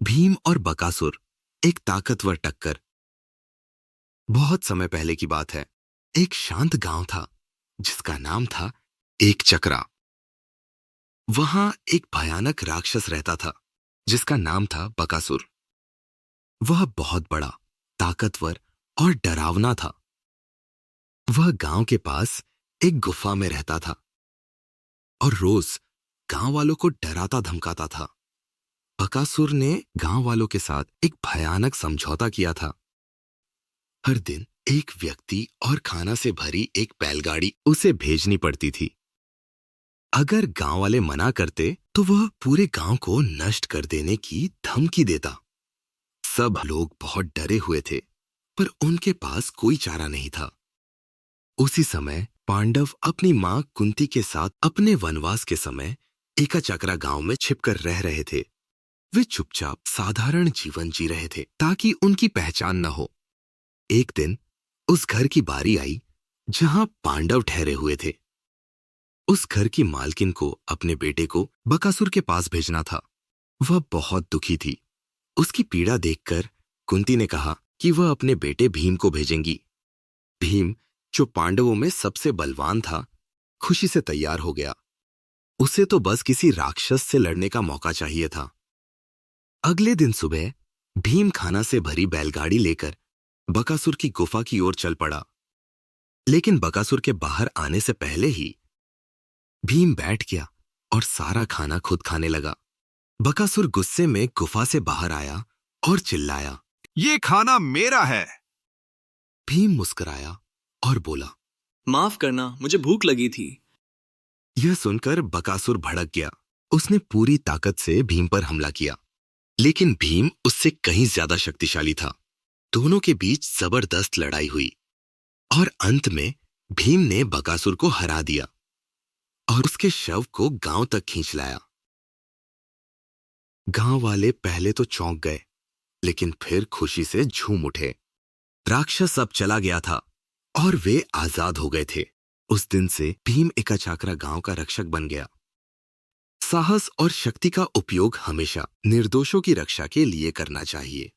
भीम और बकासुर, एक ताकतवर टक्कर। बहुत समय पहले की बात है। एक शांत गांव था जिसका नाम था एक चक्रा। वहां एक भयानक राक्षस रहता था जिसका नाम था बकासुर। वह बहुत बड़ा, ताकतवर और डरावना था। वह गांव के पास एक गुफा में रहता था और रोज गांव वालों को डराता धमकाता था। बकासुर ने गांव वालों के साथ एक भयानक समझौता किया था। हर दिन एक व्यक्ति और खाना से भरी एक बैलगाड़ी उसे भेजनी पड़ती थी। अगर गांव वाले मना करते तो वह पूरे गांव को नष्ट कर देने की धमकी देता। सब लोग बहुत डरे हुए थे, पर उनके पास कोई चारा नहीं था। उसी समय पांडव अपनी मां कुंती के साथ अपने वनवास के समय एकाचक्रा गांव में छिपकर रह रहे थे। वे चुपचाप साधारण जीवन जी रहे थे ताकि उनकी पहचान न हो। एक दिन उस घर की बारी आई जहां पांडव ठहरे हुए थे। उस घर की मालकिन को अपने बेटे को बकासुर के पास भेजना था। वह बहुत दुखी थी। उसकी पीड़ा देखकर कुंती ने कहा कि वह अपने बेटे भीम को भेजेंगी। भीम, जो पांडवों में सबसे बलवान था, खुशी से तैयार हो गया। उसे तो बस किसी राक्षस से लड़ने का मौका चाहिए था। अगले दिन सुबह भीम खाना से भरी बैलगाड़ी लेकर बकासुर की गुफा की ओर चल पड़ा। लेकिन बकासुर के बाहर आने से पहले ही भीम बैठ गया और सारा खाना खुद खाने लगा। बकासुर गुस्से में गुफा से बाहर आया और चिल्लाया, ये खाना मेरा है। भीम मुस्कुराया और बोला, माफ करना, मुझे भूख लगी थी। यह सुनकर बकासुर भड़क गया। उसने पूरी ताकत से भीम पर हमला किया, लेकिन भीम उससे कहीं ज्यादा शक्तिशाली था। दोनों के बीच जबरदस्त लड़ाई हुई और अंत में भीम ने बकासुर को हरा दिया और उसके शव को गांव तक खींच लाया। गांव वाले पहले तो चौंक गए, लेकिन फिर खुशी से झूम उठे। राक्षस अब चला गया था और वे आजाद हो गए थे। उस दिन से भीम एकाचक्रा गांव का रक्षक बन गया। साहस और शक्ति का उपयोग हमेशा निर्दोषों की रक्षा के लिए करना चाहिए।